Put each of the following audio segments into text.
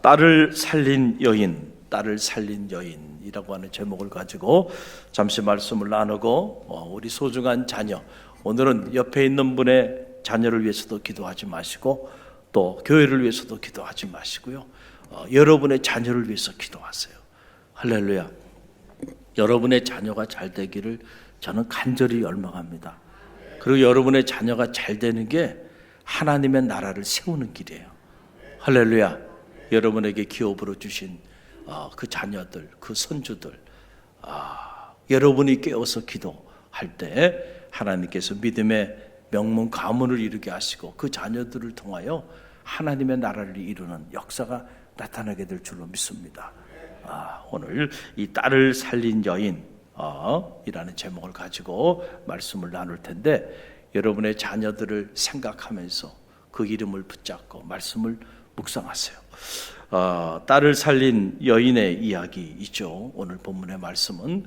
딸을 살린 여인이라고 하는 제목을 가지고 잠시 말씀을 나누고, 우리 소중한 자녀, 오늘은 옆에 있는 분의 자녀를 위해서도 기도하지 마시고 또 교회를 위해서도 기도하지 마시고요, 여러분의 자녀를 위해서 기도하세요. 할렐루야. 여러분의 자녀가 잘 되기를 저는 간절히 열망합니다. 그리고 여러분의 자녀가 잘 되는 게 하나님의 나라를 세우는 길이에요. 할렐루야. 여러분에게 기업으로 주신 그 자녀들, 그 손주들, 여러분이 깨어서 기도할 때 하나님께서 믿음의 명문 가문을 이루게 하시고 그 자녀들을 통하여 하나님의 나라를 이루는 역사가 나타나게 될 줄로 믿습니다. 오늘 이 딸을 살린 여인 이라는 제목을 가지고 말씀을 나눌 텐데, 여러분의 자녀들을 생각하면서 그 이름을 붙잡고 말씀을 묵상하세요. 딸을 살린 여인의 이야기이죠. 오늘 본문의 말씀은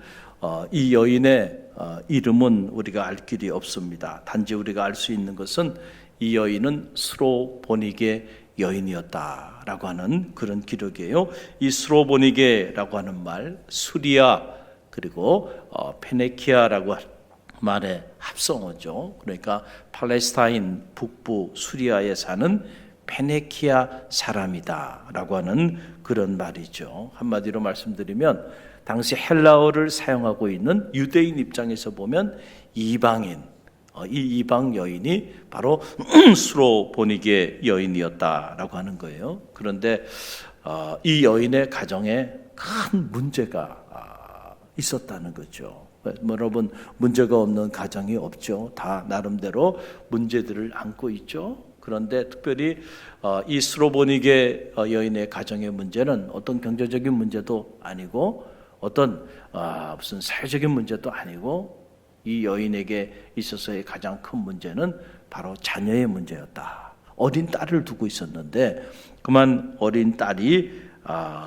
이 여인의 이름은 우리가 알 길이 없습니다. 단지 우리가 알 수 있는 것은 이 여인은 스로보니게 여인이었다라고 하는 그런 기록이에요. 이 스로보니게라고 하는 말, 수리아 그리고 페네키아라고 하는 말의 합성어죠. 그러니까 팔레스타인 북부 수리아에 사는 페네키아 사람이다라고 하는 그런 말이죠. 한마디로 말씀드리면 당시 헬라어를 사용하고 있는 유대인 입장에서 보면 이방인, 이 이방 여인이 바로 스로보니게 여인이었다라고 하는 거예요. 그런데 이 여인의 가정에 큰 문제가 있었다는 거죠. 여러분, 문제가 없는 가정이 없죠. 다 나름대로 문제들을 안고 있죠. 그런데 특별히 이 스로보니게 여인의 가정의 문제는 어떤 경제적인 문제도 아니고 어떤 무슨 사회적인 문제도 아니고, 이 여인에게 있어서의 가장 큰 문제는 바로 자녀의 문제였다. 어린 딸을 두고 있었는데 그만 어린 딸이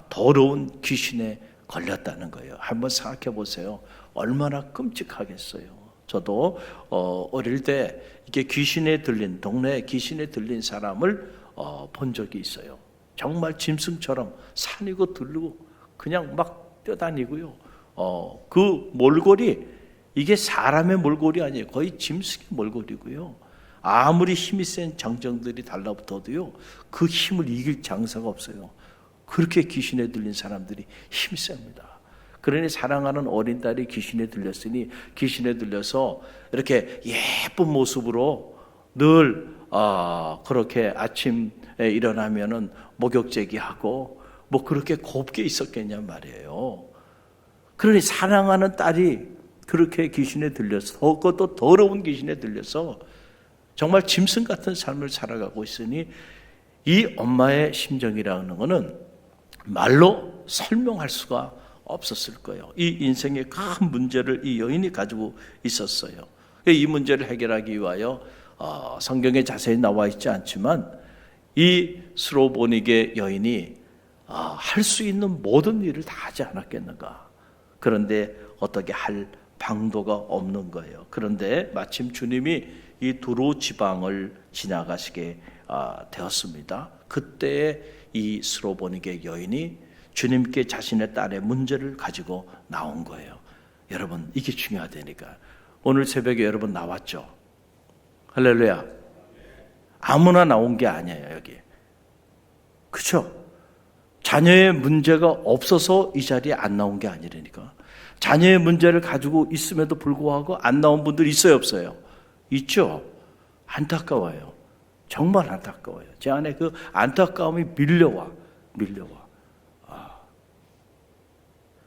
더러운 귀신에 걸렸다는 거예요. 한번 생각해 보세요. 얼마나 끔찍하겠어요. 저도 어릴 때 이게 귀신에 들린, 동네에 귀신에 들린 사람을 본 적이 있어요. 정말 짐승처럼 산이고 들르고 그냥 막 뛰어다니고요. 그 몰골이 이게 사람의 몰골이 아니에요. 거의 짐승의 몰골이고요. 아무리 힘이 센 장정들이 달라붙어도요, 그 힘을 이길 장사가 없어요. 그렇게 귀신에 들린 사람들이 힘이 셉니다. 그러니 사랑하는 어린 딸이 귀신에 들렸으니 귀신에 들려서 이렇게 예쁜 모습으로 늘 그렇게 아침에 일어나면은 목욕제기하고 뭐 그렇게 곱게 있었겠냔 말이에요. 그러니 사랑하는 딸이 그렇게 귀신에 들려서, 그것도 더러운 귀신에 들려서 정말 짐승 같은 삶을 살아가고 있으니 이 엄마의 심정이라는 것은 말로 설명할 수가 없었을 거예요. 이 인생의 큰 문제를 이 여인이 가지고 있었어요. 이 문제를 해결하기 위하여 성경에 자세히 나와 있지 않지만 이 스로보니게 여인이 할 수 있는 모든 일을 다 하지 않았겠는가. 그런데 어떻게 할 방도가 없는 거예요. 그런데 마침 주님이 이 두로 지방을 지나가시게 되었습니다. 그때 이 스로보니게 여인이 주님께 자신의 딸의 문제를 가지고 나온 거예요. 여러분, 이게 중요하다니까. 오늘 새벽에 여러분 나왔죠? 할렐루야. 아무나 나온 게 아니에요, 여기. 그렇죠? 자녀의 문제가 없어서 이 자리에 안 나온 게 아니라니까. 자녀의 문제를 가지고 있음에도 불구하고 안 나온 분들 있어요, 없어요? 있죠? 안타까워요. 정말 안타까워요. 제 안에 그 안타까움이 밀려와.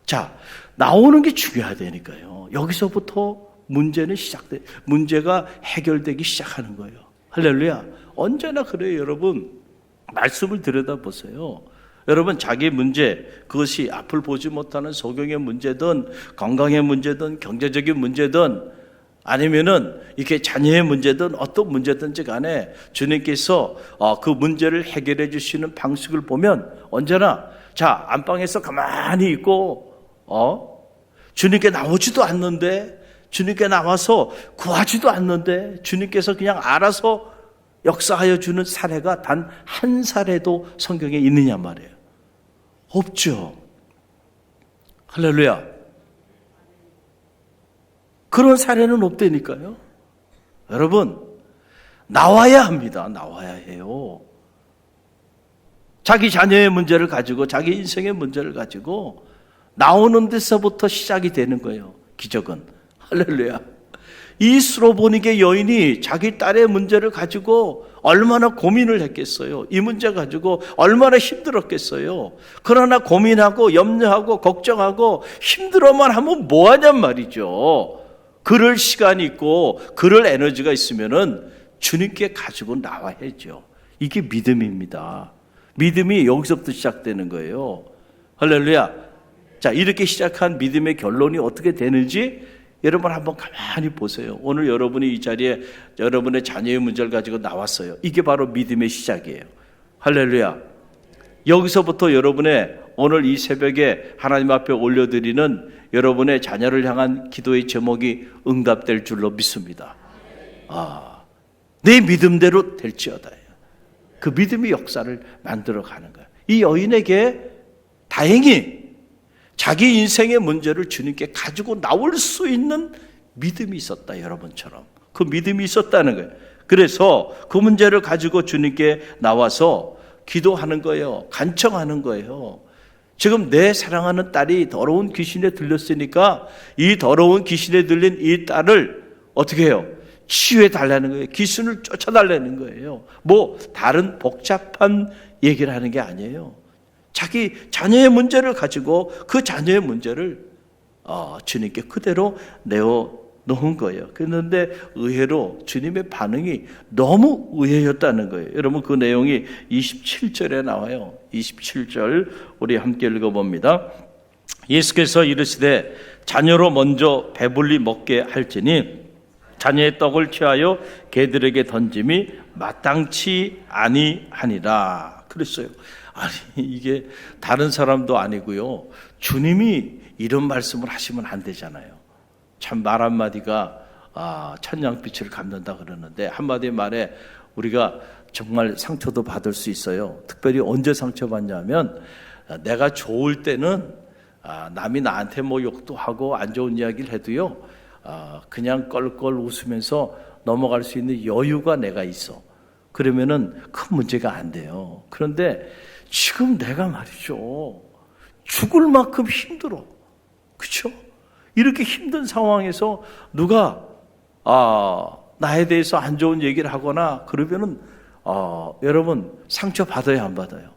자, 나오는 게 중요하다니까요. 여기서부터 문제가 해결되기 시작하는 거예요. 할렐루야. 언제나 그래요, 여러분. 말씀을 들여다보세요. 여러분, 자기 문제, 그것이 앞을 보지 못하는 소경의 문제든 건강의 문제든 경제적인 문제든 아니면은 이렇게 자녀의 문제든 어떤 문제든지 간에 주님께서 그 문제를 해결해 주시는 방식을 보면 언제나, 자, 안방에서 가만히 있고 주님께 나오지도 않는데, 주님께 나와서 구하지도 않는데 주님께서 그냥 알아서 역사하여 주는 사례가 단 한 사례도 성경에 있느냐 말이에요. 없죠. 할렐루야. 그런 사례는 없다니까요. 여러분, 나와야 합니다. 나와야 해요. 자기 자녀의 문제를 가지고, 자기 인생의 문제를 가지고 나오는 데서부터 시작이 되는 거예요. 기적은. 할렐루야. 이 스로보니게 여인이 자기 딸의 문제를 가지고 얼마나 고민을 했겠어요. 이 문제 가지고 얼마나 힘들었겠어요. 그러나 고민하고 염려하고 걱정하고 힘들어만 하면 뭐하냔 말이죠. 그럴 시간이 있고 그럴 에너지가 있으면은 주님께 가지고 나와야죠. 이게 믿음입니다. 믿음이 여기서부터 시작되는 거예요. 할렐루야. 자, 이렇게 시작한 믿음의 결론이 어떻게 되는지 여러분 한번 가만히 보세요. 오늘 여러분이 이 자리에 여러분의 자녀의 문제를 가지고 나왔어요. 이게 바로 믿음의 시작이에요. 할렐루야. 여기서부터 여러분의 오늘 이 새벽에 하나님 앞에 올려드리는 여러분의 자녀를 향한 기도의 제목이 응답될 줄로 믿습니다. 내 믿음대로 될지어다. 그 믿음의 역사를 만들어가는 거예요. 이 여인에게 다행히 자기 인생의 문제를 주님께 가지고 나올 수 있는 믿음이 있었다. 여러분처럼 그 믿음이 있었다는 거예요. 그래서 그 문제를 가지고 주님께 나와서 기도하는 거예요. 간청하는 거예요. 지금 내 사랑하는 딸이 더러운 귀신에 들렸으니까 이 더러운 귀신에 들린 이 딸을 어떻게 해요? 치유해 달라는 거예요. 귀신을 쫓아달라는 거예요. 뭐 다른 복잡한 얘기를 하는 게 아니에요. 자기 자녀의 문제를 가지고 그 자녀의 문제를 주님께 그대로 내어놓은 거예요. 그런데 의외로 주님의 반응이 너무 의외였다는 거예요. 여러분 그 내용이 27절에 나와요. 27절 우리 함께 읽어봅니다. 예수께서 이르시되 자녀로 먼저 배불리 먹게 할지니 자녀의 떡을 취하여 개들에게 던짐이 마땅치 아니하니라. 그랬어요. 아니 이게 다른 사람도 아니고요. 주님이 이런 말씀을 하시면 안 되잖아요. 참 말 한마디가 천냥빛을 갚는다 그러는데 한마디 말에 우리가 정말 상처도 받을 수 있어요. 특별히 언제 상처받냐면 내가 좋을 때는 남이 나한테 뭐 욕도 하고 안 좋은 이야기를 해도요. 그냥 껄껄 웃으면서 넘어갈 수 있는 여유가 내가 있어. 그러면은 큰 문제가 안 돼요. 그런데 지금 내가 말이죠. 죽을 만큼 힘들어. 그렇죠? 이렇게 힘든 상황에서 누가 나에 대해서 안 좋은 얘기를 하거나 그러면은 여러분 상처 받아야 안 받아요?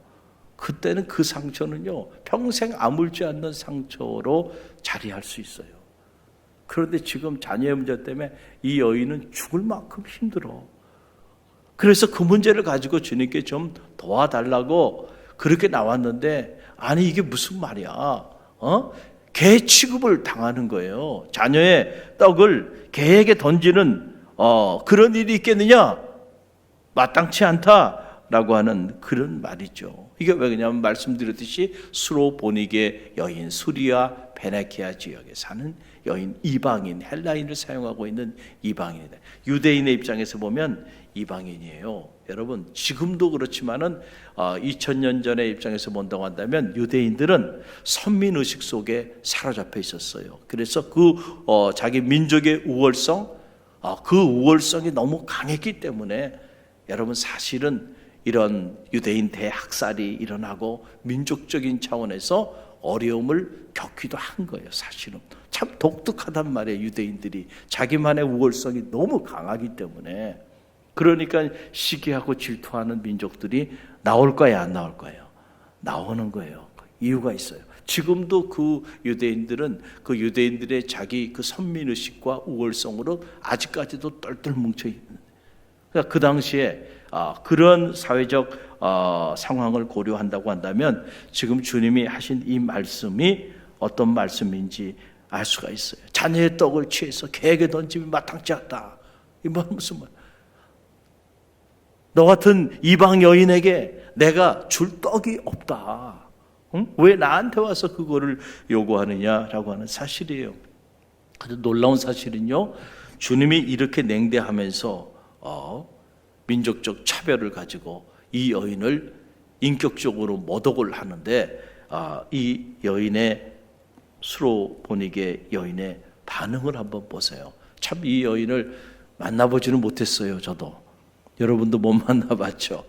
그때는 그 상처는요. 평생 아물지 않는 상처로 자리할 수 있어요. 그런데 지금 자녀의 문제 때문에 이 여인은 죽을 만큼 힘들어. 그래서 그 문제를 가지고 주님께 좀 도와달라고 그렇게 나왔는데 아니 이게 무슨 말이야? 개 취급을 당하는 거예요. 자녀의 떡을 개에게 던지는 그런 일이 있겠느냐? 마땅치 않다라고 하는 그런 말이죠. 이게 왜 그러냐면 말씀드렸듯이 수로보니게 여인 수리아 베네키아 지역에 사는 여인 이방인 헬라인을 사용하고 있는 이방인이다. 유대인의 입장에서 보면 이방인이에요. 여러분 지금도 그렇지만은 2000년 전의 입장에서 본다고 한다면 유대인들은 선민의식 속에 사로잡혀 있었어요. 그래서 그 자기 민족의 우월성 그 우월성이 너무 강했기 때문에 여러분 사실은 이런 유대인 대학살이 일어나고 민족적인 차원에서 어려움을 겪기도 한 거예요. 사실은 참 독특하단 말이에요. 유대인들이 자기만의 우월성이 너무 강하기 때문에 그러니까 시기하고 질투하는 민족들이 나올 거야 안 나올 거예요? 나오는 거예요. 이유가 있어요. 지금도 그 유대인들은 그 유대인들의 자기 그 선민의식과 우월성으로 아직까지도 똘똘 뭉쳐 있는. 그러니까 그 당시에 그런 사회적 상황을 고려한다고 한다면 지금 주님이 하신 이 말씀이 어떤 말씀인지 알 수가 있어요. 자녀의 떡을 취해서 개에게 던짐이 마땅치 않다. 이 무슨 말? 너 같은 이방 여인에게 내가 줄 떡이 없다. 응? 왜 나한테 와서 그거를 요구하느냐라고 하는 사실이에요. 아주 놀라운 사실은요. 주님이 이렇게 냉대하면서 민족적 차별을 가지고 이 여인을 인격적으로 모독을 하는데 이 여인의 수로보니게 여인의 반응을 한번 보세요. 참 이 여인을 만나보지는 못했어요. 저도 여러분도 못 만나봤죠.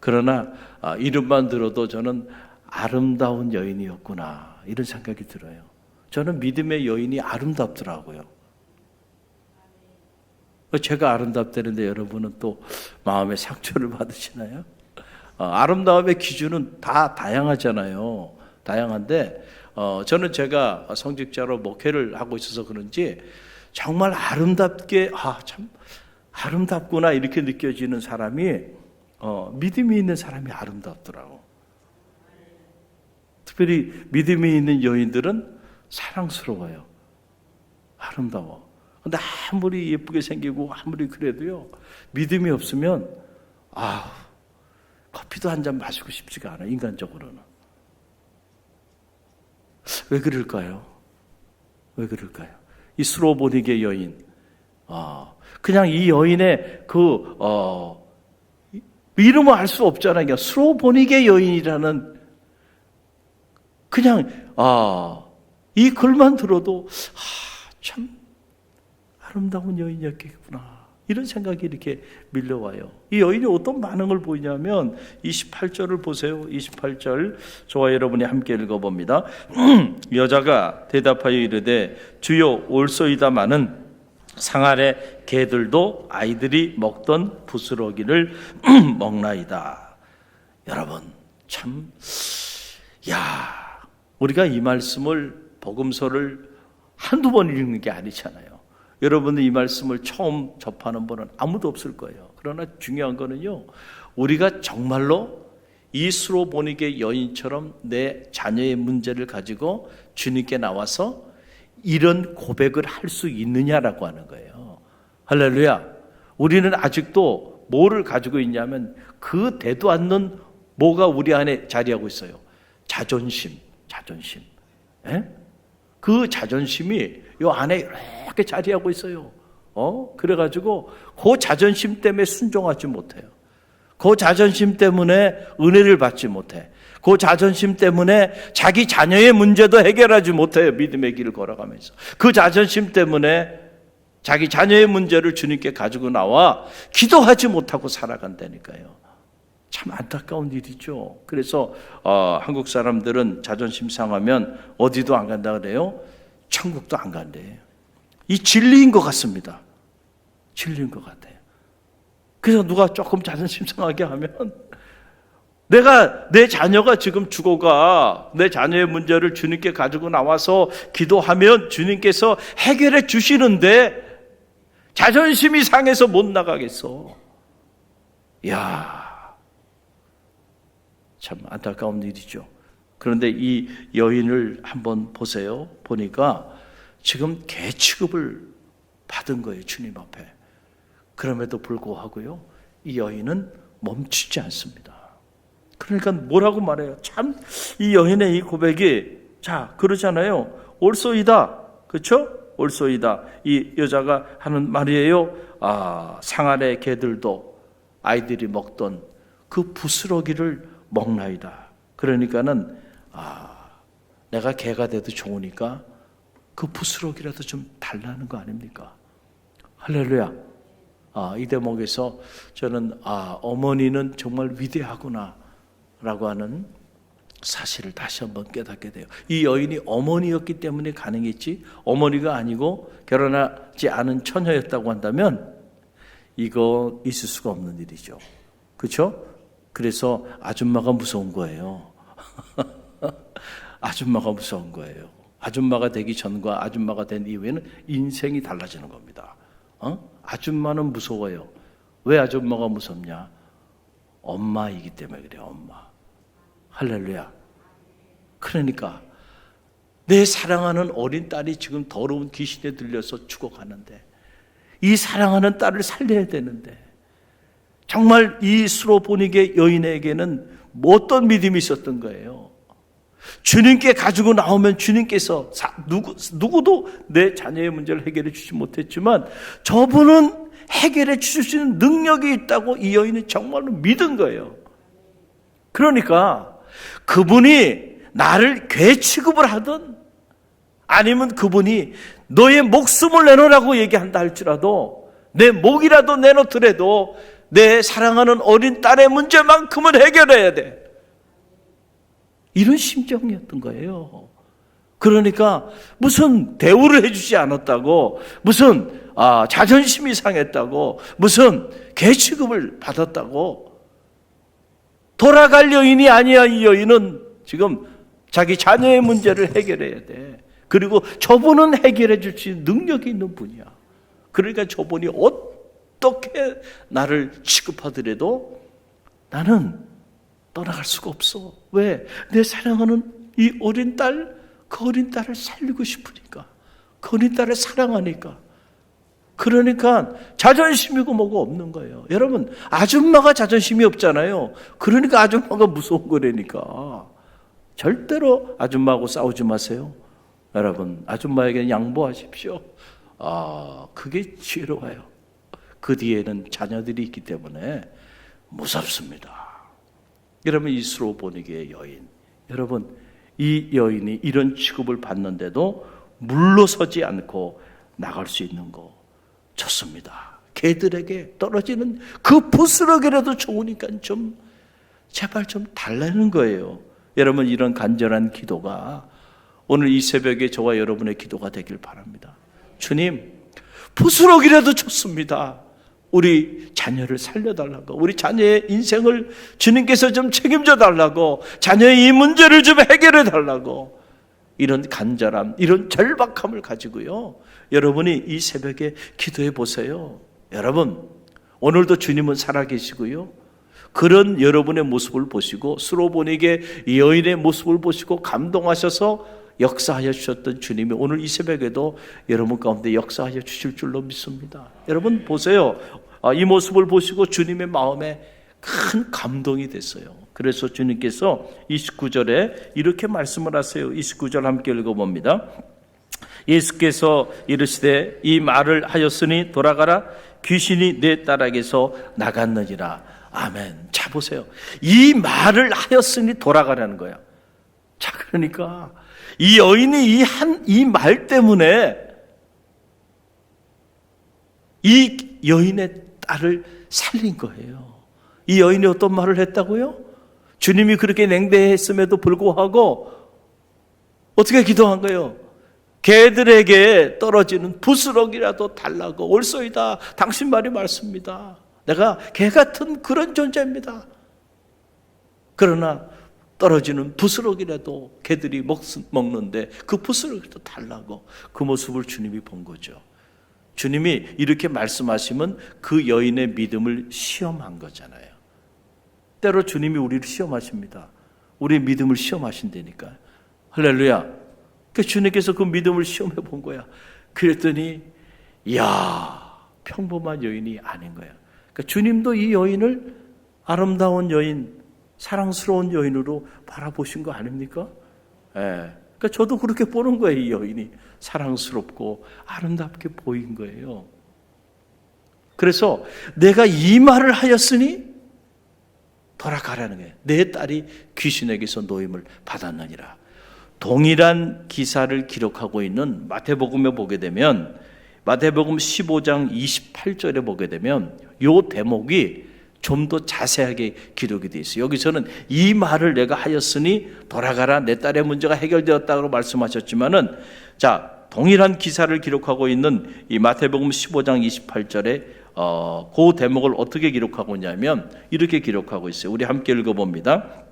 그러나 이름만 들어도 저는 아름다운 여인이었구나 이런 생각이 들어요. 저는 믿음의 여인이 아름답더라고요. 제가 아름답다는데 여러분은 또 마음의 상처를 받으시나요? 아름다움의 기준은 다 다양하잖아요. 다양한데 저는 제가 성직자로 목회를 하고 있어서 그런지 정말 아름답게 참 아름답구나 이렇게 느껴지는 사람이 믿음이 있는 사람이 아름답더라고. 특별히 믿음이 있는 여인들은 사랑스러워요. 아름다워. 근데 아무리 예쁘게 생기고 아무리 그래도요, 믿음이 없으면 커피도 한 잔 마시고 싶지가 않아. 인간적으로는. 왜 그럴까요? 왜 그럴까요? 이 수로보니게 여인, 그냥 이 여인의 이름을 알 수 없잖아요. 그냥 수로보니게 여인이라는 그냥 이 글만 들어도 참 아름다운 여인이었겠구나 이런 생각이 이렇게 밀려와요. 이 여인이 어떤 반응을 보이냐면 28절을 보세요. 28절 저와 여러분이 함께 읽어봅니다. 여자가 대답하여 이르되 주여 올소이다마는 상 아래 개들도 아이들이 먹던 부스러기를 먹나이다. 여러분 참 우리가 이 말씀을 복음서를 한두 번 읽는 게 아니잖아요. 여러분들 이 말씀을 처음 접하는 분은 아무도 없을 거예요. 그러나 중요한 거는요, 우리가 정말로 이 수로보니게 여인처럼 내 자녀의 문제를 가지고 주님께 나와서 이런 고백을 할 수 있느냐라고 하는 거예요. 할렐루야. 우리는 아직도 뭐를 가지고 있냐면 그 되도 않는 뭐가 우리 안에 자리하고 있어요. 자존심. 예? 그 자존심이 요 안에 이렇게 자리하고 있어요. 그래가지고 그 자존심 때문에 순종하지 못해요. 그 자존심 때문에 은혜를 받지 못해. 그 자존심 때문에 자기 자녀의 문제도 해결하지 못해요. 믿음의 길을 걸어가면서. 그 자존심 때문에 자기 자녀의 문제를 주님께 가지고 나와 기도하지 못하고 살아간다니까요. 참 안타까운 일이죠. 그래서 한국 사람들은 자존심 상하면 어디도 안 간다 그래요. 천국도 안 간대요. 이 진리인 것 같습니다. 진리인 것 같아요. 그래서 누가 조금 자존심 상하게 하면 내 자녀가 지금 죽어가 내 자녀의 문제를 주님께 가지고 나와서 기도하면 주님께서 해결해 주시는데 자존심이 상해서 못 나가겠어. 참 안타까운 일이죠. 그런데 이 여인을 한번 보세요. 보니까 지금 개 취급을 받은 거예요. 주님 앞에. 그럼에도 불구하고요, 이 여인은 멈추지 않습니다. 그러니까 뭐라고 말해요? 참 이 여인의 이 고백이 그러잖아요. 올소이다. 그렇죠? 올소이다. 이 여자가 하는 말이에요. 상 아래 개들도 아이들이 먹던 그 부스러기를 먹나이다. 그러니까는 내가 개가 돼도 좋으니까 그 부스러기라도 좀 달라는 거 아닙니까? 할렐루야. 이 대목에서 저는 어머니는 정말 위대하구나 라고 하는 사실을 다시 한번 깨닫게 돼요. 이 여인이 어머니였기 때문에 가능했지, 어머니가 아니고 결혼하지 않은 처녀였다고 한다면 이거 있을 수가 없는 일이죠. 그렇죠? 그래서 아줌마가 무서운 거예요. 아줌마가 무서운 거예요. 아줌마가 되기 전과 아줌마가 된 이후에는 인생이 달라지는 겁니다. 아줌마는 무서워요. 왜 아줌마가 무섭냐? 엄마이기 때문에 그래요. 엄마. 할렐루야. 그러니까 내 사랑하는 어린 딸이 지금 더러운 귀신에 들려서 죽어가는데 이 사랑하는 딸을 살려야 되는데 정말 이 수로보니게 여인에게는 어떤 믿음이 있었던 거예요. 주님께 가지고 나오면 주님께서 누구도 내 자녀의 문제를 해결해 주지 못했지만 저분은 해결해 주실 수 있는 능력이 있다고 이 여인이 정말로 믿은 거예요. 그러니까 그분이 나를 괴 취급을 하든 아니면 그분이 너의 목숨을 내놓으라고 얘기한다 할지라도 내 목이라도 내놓더라도 내 사랑하는 어린 딸의 문제만큼은 해결해야 돼. 이런 심정이었던 거예요. 그러니까 무슨 대우를 해주지 않았다고, 무슨 자존심이 상했다고, 무슨 괴 취급을 받았다고. 돌아갈 여인이 아니야. 이 여인은 지금 자기 자녀의 문제를 해결해야 돼. 그리고 저분은 해결해 줄 수 있는 능력이 있는 분이야. 그러니까 저분이 어떻게 나를 취급하더라도 나는 떠나갈 수가 없어. 왜? 내 사랑하는 이 어린 딸, 그 어린 딸을 살리고 싶으니까. 그 어린 딸을 사랑하니까. 그러니까 자존심이고 뭐고 없는 거예요. 여러분, 아줌마가 자존심이 없잖아요. 그러니까 아줌마가 무서운 거라니까. 절대로 아줌마하고 싸우지 마세요. 여러분, 아줌마에게는 양보하십시오. 그게 지혜로워요. 그 뒤에는 자녀들이 있기 때문에 무섭습니다. 여러분, 이 스로보니게의 여인, 여러분, 이 여인이 이런 취급을 받는데도 물러서지 않고 나갈 수 있는 거 좋습니다. 개들에게 떨어지는 그 부스러기라도 좋으니까 좀 제발 좀 달라는 거예요. 여러분, 이런 간절한 기도가 오늘 이 새벽에 저와 여러분의 기도가 되길 바랍니다. 주님, 부스러기라도 좋습니다. 우리 자녀를 살려달라고, 우리 자녀의 인생을 주님께서 좀 책임져 달라고, 자녀의 이 문제를 좀 해결해 달라고, 이런 간절함, 이런 절박함을 가지고요, 여러분이 이 새벽에 기도해 보세요. 여러분, 오늘도 주님은 살아계시고요, 그런 여러분의 모습을 보시고 스로보니게 여인의 모습을 보시고 감동하셔서 역사하여 주셨던 주님이 오늘 이 새벽에도 여러분 가운데 역사하여 주실 줄로 믿습니다. 여러분 보세요. 이 모습을 보시고 주님의 마음에 큰 감동이 됐어요. 그래서 주님께서 29절에 이렇게 말씀을 하세요. 29절 함께 읽어봅니다. 예수께서 이르시되 이 말을 하였으니 돌아가라, 귀신이 내 딸에게서 나갔느니라. 아멘. 자 보세요. 이 말을 하였으니 돌아가라는 거야. 자, 그러니까 이 여인이 이 말 때문에 이 여인의 딸을 살린 거예요. 이 여인이 어떤 말을 했다고요? 주님이 그렇게 냉대했음에도 불구하고 어떻게 기도한 거예요? 개들에게 떨어지는 부스러기라도 달라고. 옳소이다. 당신 말이 맞습니다. 내가 개 같은 그런 존재입니다. 그러나 떨어지는 부스러기라도 개들이 먹는데 그 부스러기도 달라고. 그 모습을 주님이 본 거죠. 주님이 이렇게 말씀하시면 그 여인의 믿음을 시험한 거잖아요. 때로 주님이 우리를 시험하십니다. 우리의 믿음을 시험하신다니까. 할렐루야. 그 주님께서 그 믿음을 시험해 본 거야. 그랬더니 이야, 평범한 여인이 아닌 거야. 그러니까 주님도 이 여인을 아름다운 여인, 사랑스러운 여인으로 바라보신 거 아닙니까? 예. 그러니까 저도 그렇게 보는 거예요. 이 여인이 사랑스럽고 아름답게 보인 거예요. 그래서 내가 이 말을 하였으니 돌아가라는 거예요. 내 딸이 귀신에게서 노임을 받았느니라. 동일한 기사를 기록하고 있는 마태복음에 보게 되면, 마태복음 15장 28절에 보게 되면 이 대목이 좀 더 자세하게 기록이 되어 있어요. 여기서는 이 말을 내가 하였으니 돌아가라, 내 딸의 문제가 해결되었다고 말씀하셨지만은, 자, 동일한 기사를 기록하고 있는 이 마태복음 15장 28절에 그 대목을 어떻게 기록하고 있냐면 이렇게 기록하고 있어요. 우리 함께 읽어봅니다.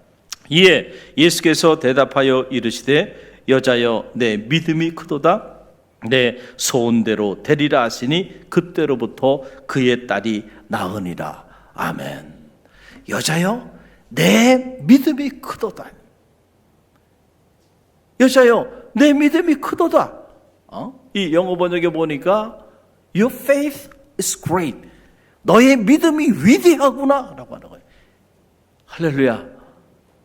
이에 예수께서 대답하여 이르시되 여자여, 내 믿음이 크도다. 내 소원대로 되리라 하시니 그때로부터 그의 딸이 나으니라. 아멘. 여자여, 내 믿음이 크도다. 여자여, 내 믿음이 크도다. 이 영어 번역에 보니까 Your faith is great. 너의 믿음이 위대하구나 라고 하는 거예요. 할렐루야.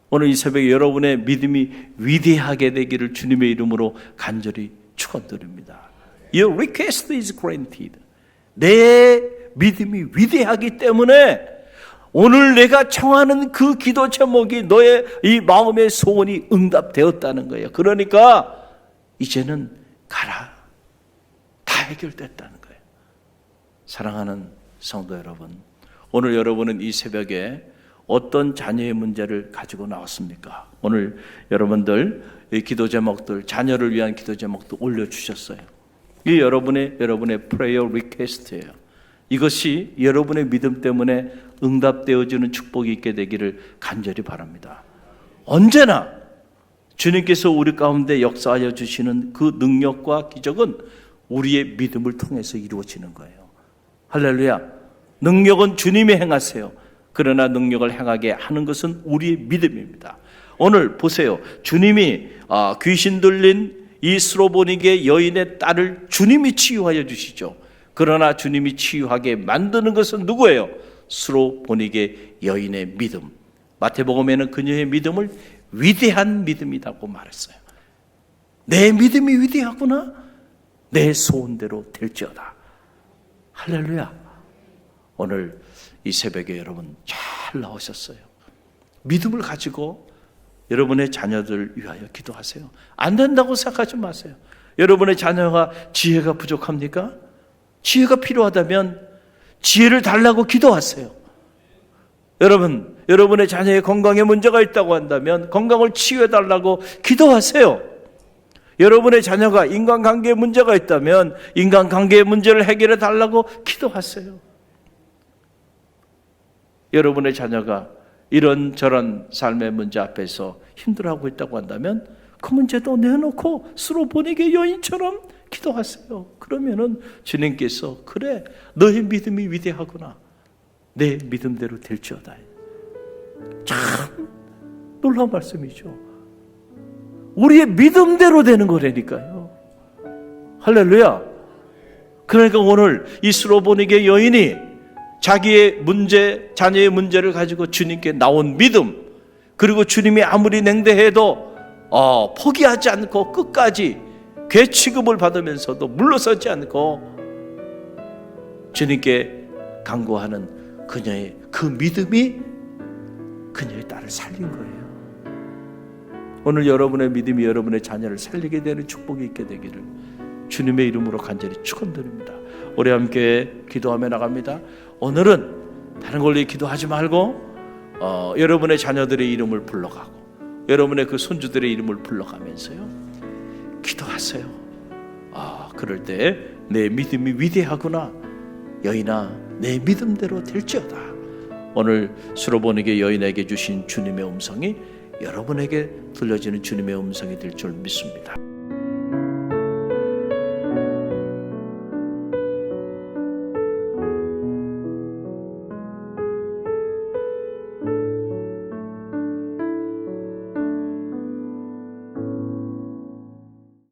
오늘 이 새벽에 여러분의 믿음이 위대하게 되기를 주님의 이름으로 간절히 축원드립니다. Your request is granted. 내 믿음이 위대하기 때문에 오늘 내가 청하는 그 기도 제목이 너의 이 마음의 소원이 응답되었다는 거예요. 그러니까 이제는 가라. 다 해결됐다는 거예요. 사랑하는 성도 여러분, 오늘 여러분은 이 새벽에 어떤 자녀의 문제를 가지고 나왔습니까? 오늘 여러분들 이 기도 제목들, 자녀를 위한 기도 제목도 올려주셨어요. 이 여러분의 prayer request예요. 이것이 여러분의 믿음 때문에 응답되어지는 축복이 있게 되기를 간절히 바랍니다. 언제나 주님께서 우리 가운데 역사하여 주시는 그 능력과 기적은 우리의 믿음을 통해서 이루어지는 거예요. 할렐루야. 능력은 주님이 행하세요. 그러나 능력을 행하게 하는 것은 우리의 믿음입니다. 오늘 보세요. 주님이 귀신 들린 이 스로보니게 여인의 딸을 주님이 치유하여 주시죠. 그러나 주님이 치유하게 만드는 것은 누구예요? 스로보니게 여인의 믿음. 마태복음에는 그녀의 믿음을 위대한 믿음이라고 말했어요. 내 믿음이 위대하구나. 내 소원대로 될지어다. 할렐루야. 오늘 이 새벽에 여러분 잘 나오셨어요. 믿음을 가지고 여러분의 자녀들 위하여 기도하세요. 안 된다고 생각하지 마세요. 여러분의 자녀가 지혜가 부족합니까? 지혜가 필요하다면 지혜를 달라고 기도하세요. 여러분의 자녀의 건강에 문제가 있다고 한다면 건강을 치유해 달라고 기도하세요. 여러분의 자녀가 인간관계에 문제가 있다면 인간관계의 문제를 해결해 달라고 기도하세요. 여러분의 자녀가 이런저런 삶의 문제 앞에서 힘들어하고 있다고 한다면 그 문제도 내놓고 스로보니게 여인처럼 기도하세요. 그러면은 주님께서 그래, 너의 믿음이 위대하구나. 내 믿음대로 될지어다. 참 놀라운 말씀이죠. 우리의 믿음대로 되는 거라니까요. 할렐루야. 그러니까 오늘 이 스로보니게 여인이 자기의 문제, 자녀의 문제를 가지고 주님께 나온 믿음, 그리고 주님이 아무리 냉대해도 포기하지 않고 끝까지 괴 취급을 받으면서도 물러서지 않고 주님께 간구하는 그녀의 그 믿음이 그녀의 딸을 살린 거예요. 오늘 여러분의 믿음이 여러분의 자녀를 살리게 되는 축복이 있게 되기를 주님의 이름으로 간절히 축원드립니다. 우리 함께 기도하며 나갑니다. 오늘은 다른 걸로 기도하지 말고 여러분의 자녀들의 이름을 불러가고 여러분의 그 손주들의 이름을 불러가면서요 기도하세요. 그럴 때 내 믿음이 위대하구나. 여인아, 내 믿음대로 될지어다. 오늘 스로보니게 여인에게 주신 주님의 음성이 여러분에게 들려지는 주님의 음성이 될 줄 믿습니다.